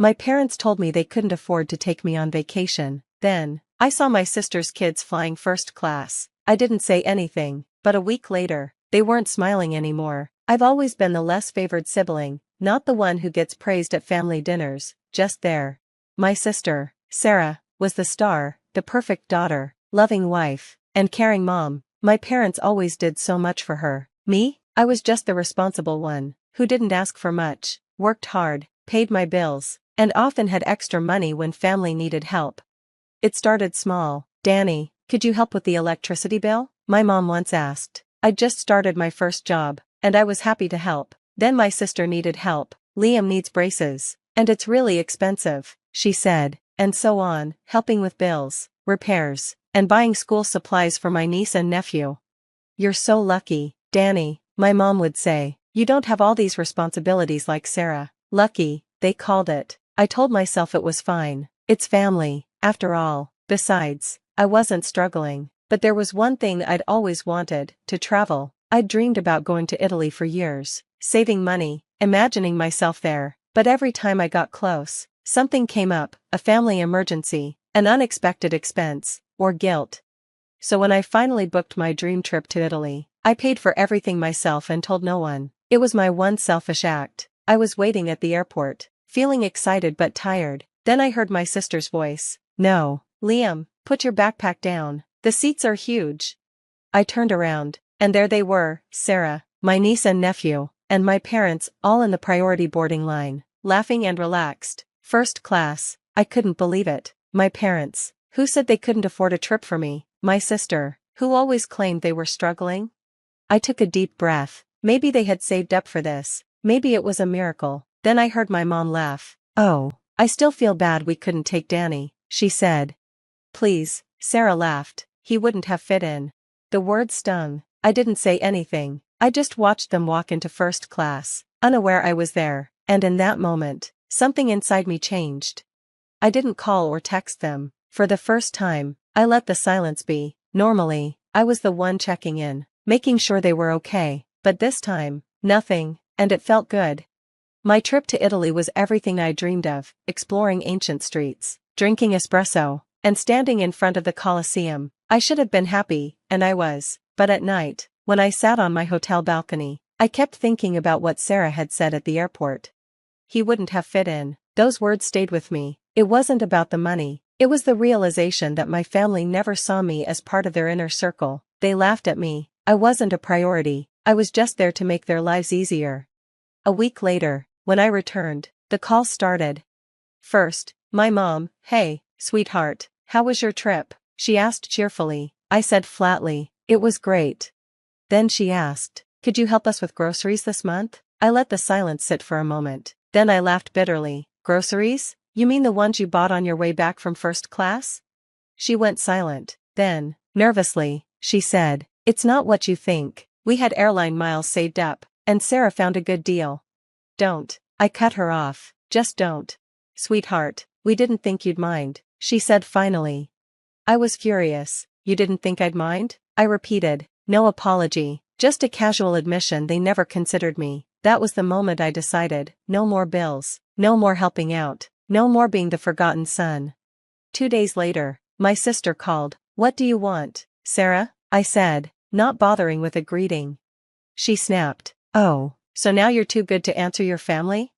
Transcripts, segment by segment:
My parents told me they couldn't afford to take me on vacation. Then, I saw my sister's kids flying first class. I didn't say anything, but a week later, they weren't smiling anymore. I've always been the less favored sibling, not the one who gets praised at family dinners, just there. My sister, Sarah, was the star, the perfect daughter, loving wife, and caring mom. My parents always did so much for her. Me? I was just the responsible one, who didn't ask for much, worked hard, paid my bills, and often had extra money when family needed help. It started small. "Danny, could you help with the electricity bill?" my mom once asked. I'd just started my first job, and I was happy to help. Then my sister needed help. "Liam needs braces, and it's really expensive," she said, and so on, helping with bills, repairs, and buying school supplies for my niece and nephew. "You're so lucky, Danny," my mom would say. "You don't have all these responsibilities like Sarah." Lucky, they called it. I told myself it was fine. It's family, after all. Besides, I wasn't struggling. But there was one thing I'd always wanted: to travel. I'd dreamed about going to Italy for years, saving money, imagining myself there. But every time I got close, something came up: a family emergency, an unexpected expense, or guilt. So when I finally booked my dream trip to Italy, I paid for everything myself and told no one. It was my one selfish act. I was waiting at the airport, feeling excited but tired. Then I heard my sister's voice. "No, Liam, put your backpack down. The seats are huge." I turned around, and there they were, Sarah, my niece and nephew, and my parents, all in the priority boarding line, laughing and relaxed. First class. I couldn't believe it. My parents, who said they couldn't afford a trip for me. My sister, who always claimed they were struggling. I took a deep breath. Maybe they had saved up for this. Maybe it was a miracle. Then I heard my mom laugh. "Oh, I still feel bad we couldn't take Danny," she said. "Please," Sarah laughed. "He wouldn't have fit in." The word stung. I didn't say anything. I just watched them walk into first class, unaware I was there, and in that moment, something inside me changed. I didn't call or text them. For the first time, I let the silence be. Normally, I was the one checking in, making sure they were okay, but this time, nothing, and it felt good. My trip to Italy was everything I dreamed of: exploring ancient streets, drinking espresso, and standing in front of the Colosseum. I should have been happy, and I was, but at night, when I sat on my hotel balcony, I kept thinking about what Sarah had said at the airport. "He wouldn't have fit in." Those words stayed with me. It wasn't about the money. It was the realization that my family never saw me as part of their inner circle. They laughed at me. I wasn't a priority. I was just there to make their lives easier. A week later, when I returned, the call started. First, my mom. "Hey, sweetheart, how was your trip?" she asked cheerfully. I said flatly, "It was great." Then she asked, "Could you help us with groceries this month?" I let the silence sit for a moment. Then I laughed bitterly. "Groceries? You mean the ones you bought on your way back from first class?" She went silent. Then, nervously, she said, "It's not what you think. We had airline miles saved up, and Sarah found a good deal." "Don't." I cut her off. "Just don't." "Sweetheart, we didn't think you'd mind," she said finally. I was furious. "You didn't think I'd mind?" I repeated. No apology, just a casual admission they never considered me. That was the moment I decided: no more bills, no more helping out, no more being the forgotten son. 2 days later, my sister called. "What do you want, Sarah?" I said, not bothering with a greeting. She snapped. "Oh, so now you're too good to answer your family?"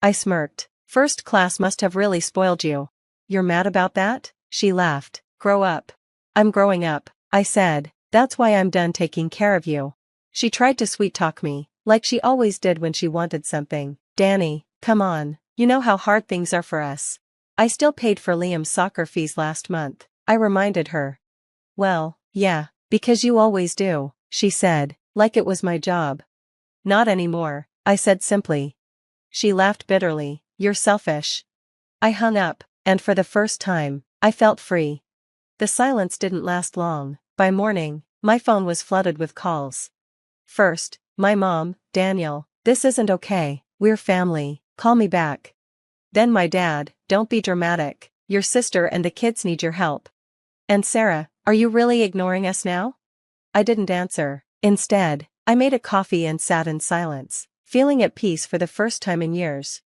I smirked. "First class must have really spoiled you." "You're mad about that?" She laughed. "Grow up." "I'm growing up," I said. "That's why I'm done taking care of you." She tried to sweet-talk me, like she always did when she wanted something. "Danny, come on, you know how hard things are for us." "I still paid for Liam's soccer fees last month," I reminded her. "Well, yeah, because you always do," she said, like it was my job. "Not anymore," I said simply. She laughed bitterly. "You're selfish." I hung up, and for the first time, I felt free. The silence didn't last long. By morning, my phone was flooded with calls. First, my mom. "Daniel, this isn't okay. We're family. Call me back." Then my dad. "Don't be dramatic. Your sister and the kids need your help." And Sarah, "Are you really ignoring us now?" I didn't answer. Instead, I made a coffee and sat in silence, feeling at peace for the first time in years.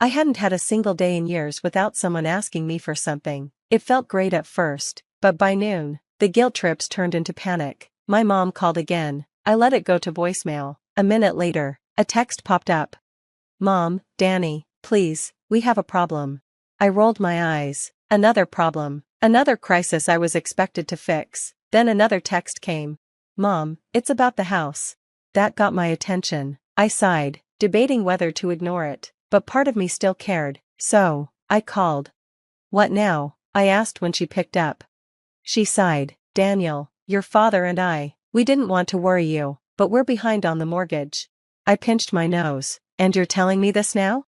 I hadn't had a single day in years without someone asking me for something. It felt great at first, but by noon, the guilt trips turned into panic. My mom called again. I let it go to voicemail. A minute later, a text popped up. Mom, Danny, please, we have a problem. I rolled my eyes. Another problem. Another crisis I was expected to fix. Then another text came. Mom, it's about the house. That got my attention. I sighed, debating whether to ignore it, but part of me still cared, so I called. What now? I asked when she picked up. She sighed. Daniel, your father and we didn't want to worry you, but we're behind on the mortgage. I pinched my nose. And you're telling me this now?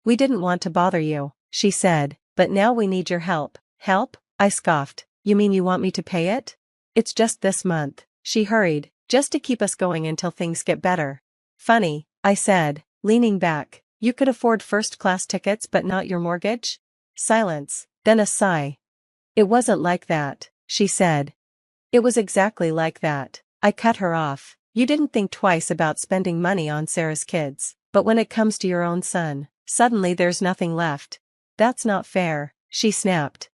We didn't want to bother you, she said, but now we need your help. Help? I scoffed. You mean you want me to pay it? It's just this month, she hurried, just to keep us going until things get better. Funny, I said, leaning back. You could afford first-class tickets but not your mortgage? Silence, then a sigh. It wasn't like that, she said. It was exactly like that. I cut her off. You didn't think twice about spending money on Sarah's kids, but when it comes to your own son, suddenly there's nothing left. That's not fair, she snapped.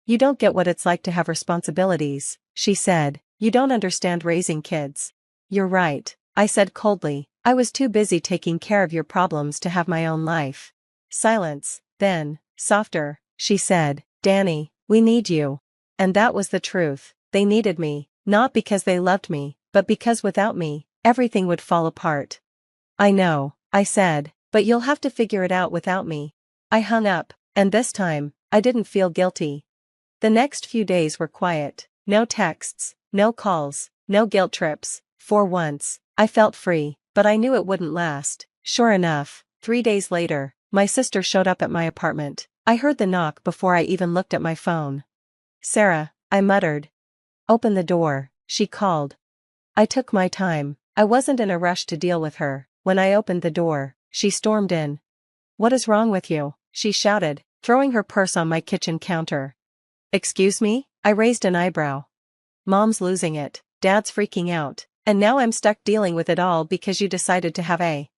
You don't get what it's like to have responsibilities, she said. You don't understand raising kids. You're right, I said coldly. I was too busy taking care of your problems to have my own life. Silence, then, softer, she said, Danny, we need you. And that was the truth. They needed me, not because they loved me, but because without me, everything would fall apart. I know, I said, but you'll have to figure it out without me. I hung up, and this time, I didn't feel guilty. The next few days were quiet. No texts, no calls, no guilt trips. For once, I felt free, but I knew it wouldn't last. Sure enough, 3 days later, my sister showed up at my apartment. I heard the knock before I even looked at my phone. Sarah, I muttered. Open the door, she called. I took my time. I wasn't in a rush to deal with her. When I opened the door, she stormed in. What is wrong with you? She shouted, throwing her purse on my kitchen counter. Excuse me? I raised an eyebrow. Mom's losing it, Dad's freaking out, and now I'm stuck dealing with it all because you decided to have a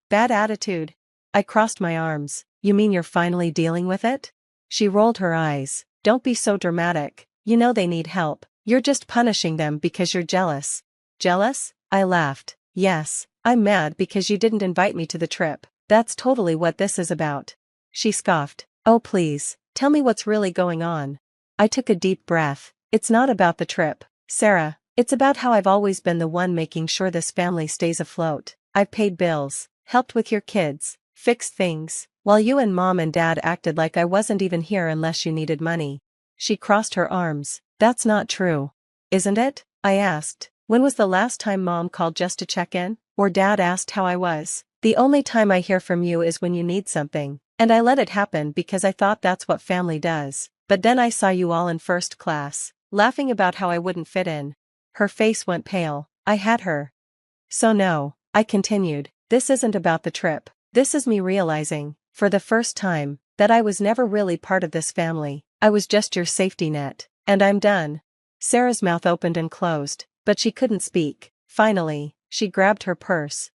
bad attitude. I crossed my arms. You mean you're finally dealing with it? She rolled her eyes. Don't be so dramatic. You know they need help. You're just punishing them because you're jealous. Jealous? I laughed. Yes, I'm mad because you didn't invite me to the trip. That's totally what this is about. She scoffed. Oh please, tell me what's really going on. I took a deep breath. It's not about the trip, Sarah. It's about how I've always been the one making sure this family stays afloat. I've paid bills, helped with your kids, fixed things, while you and Mom and Dad acted like I wasn't even here unless you needed money. She crossed her arms. That's not true. Isn't it? I asked. When was the last time Mom called just to check in? Or Dad asked how I was? The only time I hear from you is when you need something, and I let it happen because I thought that's what family does. But then I saw you all in first class, laughing about how I wouldn't fit in. Her face went pale. I had her. So no, I continued, this isn't about the trip. This is me realizing, for the first time, that I was never really part of this family. I was just your safety net. And I'm done. Sarah's mouth opened and closed, but she couldn't speak. Finally, she grabbed her purse.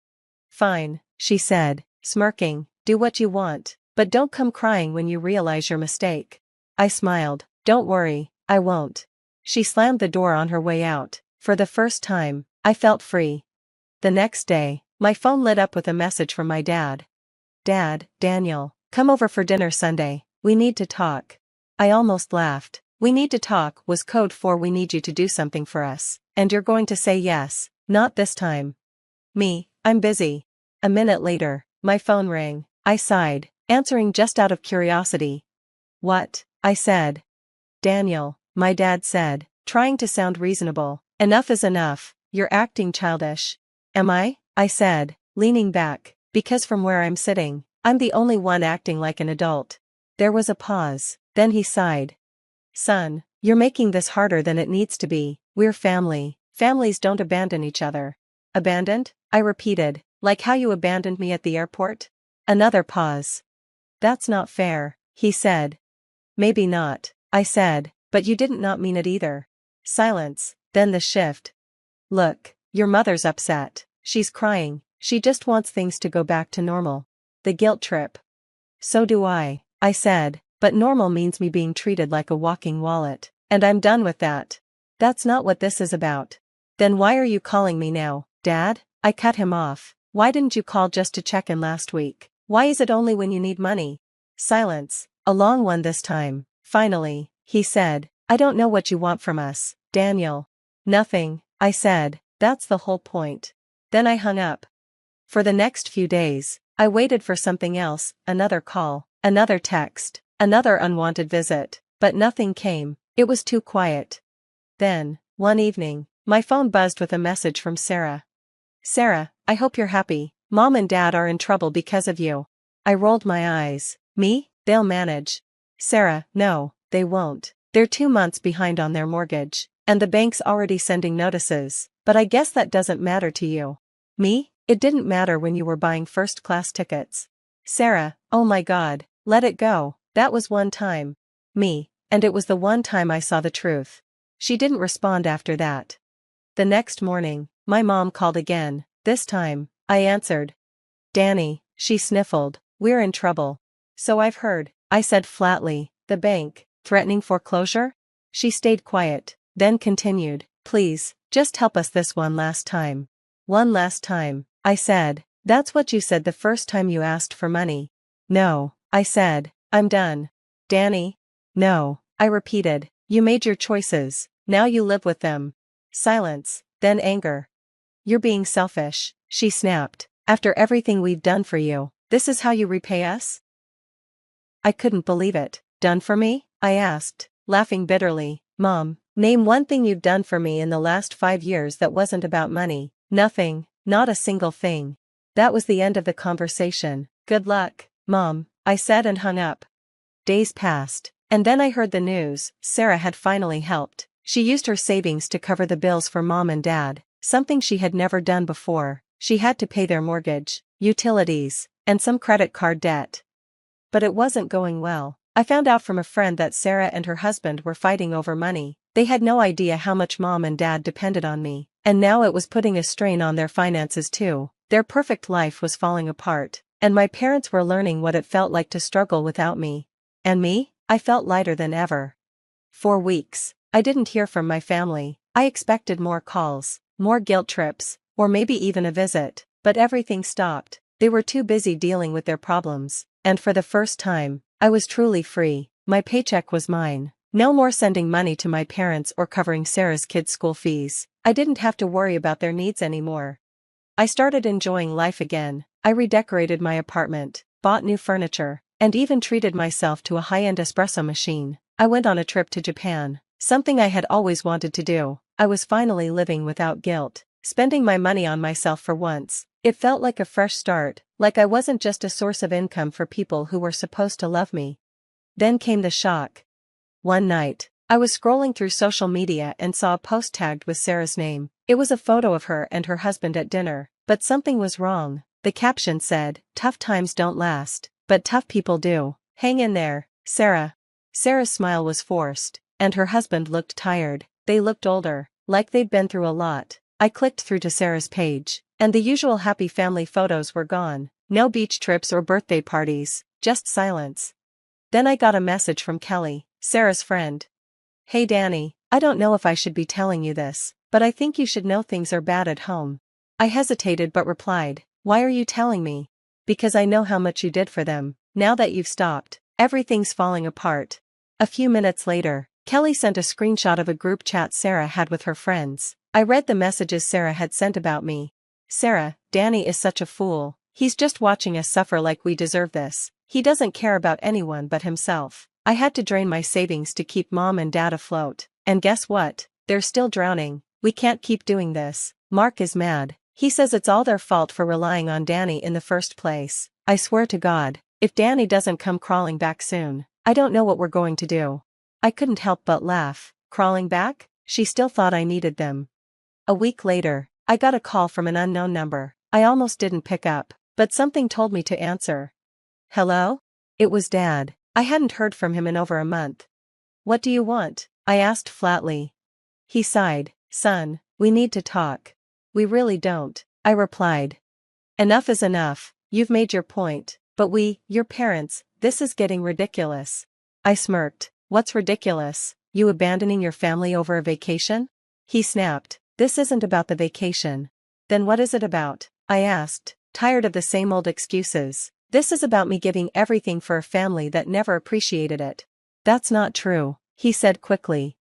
Fine, she said, smirking, do what you want, but don't come crying when you realize your mistake. I smiled. Don't worry, I won't. She slammed the door on her way out. For the first time, I felt free. The next day, my phone lit up with a message from my dad. Dad, Daniel, come over for dinner Sunday. We need to talk. I almost laughed. We need to talk was code for we need you to do something for us, and you're going to say yes. Not this time. Me, I'm busy. A minute later, my phone rang. I sighed, answering just out of curiosity. What? I said. Daniel, my dad said, trying to sound reasonable. Enough is enough, you're acting childish. Am I? I said, leaning back, because from where I'm sitting, I'm the only one acting like an adult. There was a pause, then he sighed. Son, you're making this harder than it needs to be. We're family. Families don't abandon each other. Abandoned? I repeated, like how you abandoned me at the airport? Another pause. That's not fair, he said. Maybe not, I said, but you didn't not mean it either. Silence, then the shift. Look, your mother's upset. She's crying. She just wants things to go back to normal. The guilt trip. So do I said, but normal means me being treated like a walking wallet, and I'm done with that. That's not what this is about. Then why are you calling me now, Dad? I cut him off. Why didn't you call just to check in last week? Why is it only when you need money? Silence, a long one this time. Finally, he said, I don't know what you want from us, Daniel. Nothing, I said, that's the whole point. Then I hung up. For the next few days, I waited for something else, another call, another text, another unwanted visit, but nothing came. It was too quiet. Then, one evening, my phone buzzed with a message from Sarah. Sarah, I hope you're happy. Mom and Dad are in trouble because of you. I rolled my eyes. Me? They'll manage. Sarah, no, they won't. They're 2 months behind on their mortgage, and the bank's already sending notices, but I guess that doesn't matter to you. Me? It didn't matter when you were buying first-class tickets. Sarah, oh my God, let it go, that was one time. Me, and it was the one time I saw the truth. She didn't respond after that. The next morning, my mom called again. This time, I answered. Danny, she sniffled, we're in trouble. So I've heard, I said flatly. The bank, threatening foreclosure? She stayed quiet, then continued, please, just help us this one last time. One last time, I said. That's what you said the first time you asked for money. No, I said, I'm done. Danny? No, I repeated, you made your choices, now you live with them. Silence, then anger. You're being selfish, she snapped. After everything we've done for you, this is how you repay us? I couldn't believe it. Done for me? I asked, laughing bitterly. Mom, name one thing you've done for me in the last 5 years that wasn't about money. Nothing, not a single thing. That was the end of the conversation. Good luck, Mom, I said and hung up. Days passed, and then I heard the news. Sarah had finally helped. She used her savings to cover the bills for Mom and Dad, something she had never done before. She had to pay their mortgage, utilities, and some credit card debt. But it wasn't going well. I found out from a friend that Sarah and her husband were fighting over money. They had no idea how much Mom and Dad depended on me, and now it was putting a strain on their finances too. Their perfect life was falling apart, and my parents were learning what it felt like to struggle without me. And me? I felt lighter than ever. For weeks, I didn't hear from my family. I expected more calls, more guilt trips, or maybe even a visit, but everything stopped. They were too busy dealing with their problems, and for the first time, I was truly free. My paycheck was mine. No more sending money to my parents or covering Sarah's kids' school fees. I didn't have to worry about their needs anymore. I started enjoying life again. I redecorated my apartment, bought new furniture, and even treated myself to a high-end espresso machine. I went on a trip to Japan, something I had always wanted to do. I was finally living without guilt, spending my money on myself for once. It felt like a fresh start, like I wasn't just a source of income for people who were supposed to love me. Then came the shock. One night, I was scrolling through social media and saw a post tagged with Sarah's name. It was a photo of her and her husband at dinner, but something was wrong. The caption said, "Tough times don't last, but tough people do. Hang in there, Sarah." Sarah's smile was forced, and her husband looked tired. They looked older, like they'd been through a lot. I clicked through to Sarah's page, and the usual happy family photos were gone. No beach trips or birthday parties, just silence. Then I got a message from Kelly, Sarah's friend. Hey Danny, I don't know if I should be telling you this, but I think you should know things are bad at home. I hesitated but replied, why are you telling me? Because I know how much you did for them. Now that you've stopped, everything's falling apart. A few minutes later, Kelly sent a screenshot of a group chat Sarah had with her friends. I read the messages Sarah had sent about me. Sarah, Danny is such a fool. He's just watching us suffer like we deserve this. He doesn't care about anyone but himself. I had to drain my savings to keep Mom and Dad afloat. And guess what? They're still drowning. We can't keep doing this. Mark is mad. He says it's all their fault for relying on Danny in the first place. I swear to God, if Danny doesn't come crawling back soon, I don't know what we're going to do. I couldn't help but laugh. Crawling back? She still thought I needed them. A week later, I got a call from an unknown number. I almost didn't pick up, but something told me to answer. Hello? It was Dad. I hadn't heard from him in over a month. What do you want? I asked flatly. He sighed. Son, we need to talk. We really don't, I replied. Enough is enough. You've made your point, but we, your parents, This is getting ridiculous. I smirked. What's ridiculous? You abandoning your family over a vacation? He snapped. This isn't about the vacation. Then what is it about? I asked, tired of the same old excuses. This is about me giving everything for a family that never appreciated it. That's not true, he said quickly.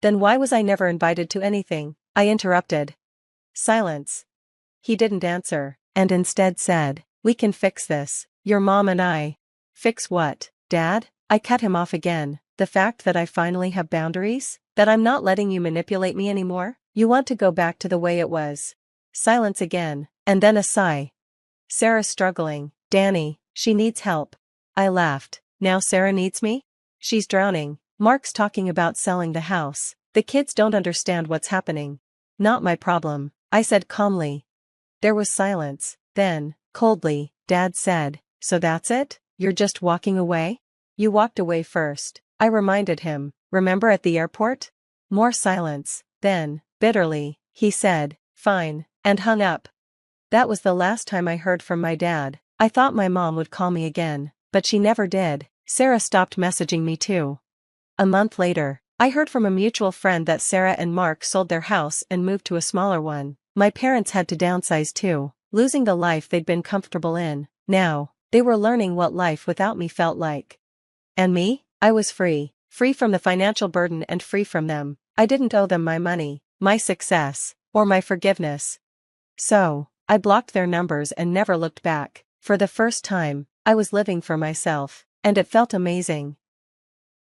Then why was I never invited to anything? I interrupted. Silence. He didn't answer, and instead said, we can fix this, your mom and I. Fix what, Dad? I cut him off again. The fact that I finally have boundaries? That I'm not letting you manipulate me anymore? You want to go back to the way it was. Silence again, and then a sigh. Sarah's struggling, Danny, she needs help. I laughed. Now Sarah needs me? She's drowning. Mark's talking about selling the house. The kids don't understand what's happening. Not my problem, I said calmly. There was silence. Then, coldly, Dad said, so that's it? You're just walking away? You walked away first, I reminded him. Remember at the airport? More silence. Then, bitterly, he said, fine, and hung up. That was the last time I heard from my dad. I thought my mom would call me again, but she never did. Sarah stopped messaging me too. A month later, I heard from a mutual friend that Sarah and Mark sold their house and moved to a smaller one. My parents had to downsize too, losing the life they'd been comfortable in. Now, they were learning what life without me felt like. And me? I was free. Free from the financial burden and free from them. I didn't owe them my money, my success, or my forgiveness. So, I blocked their numbers and never looked back. For the first time, I was living for myself, and it felt amazing.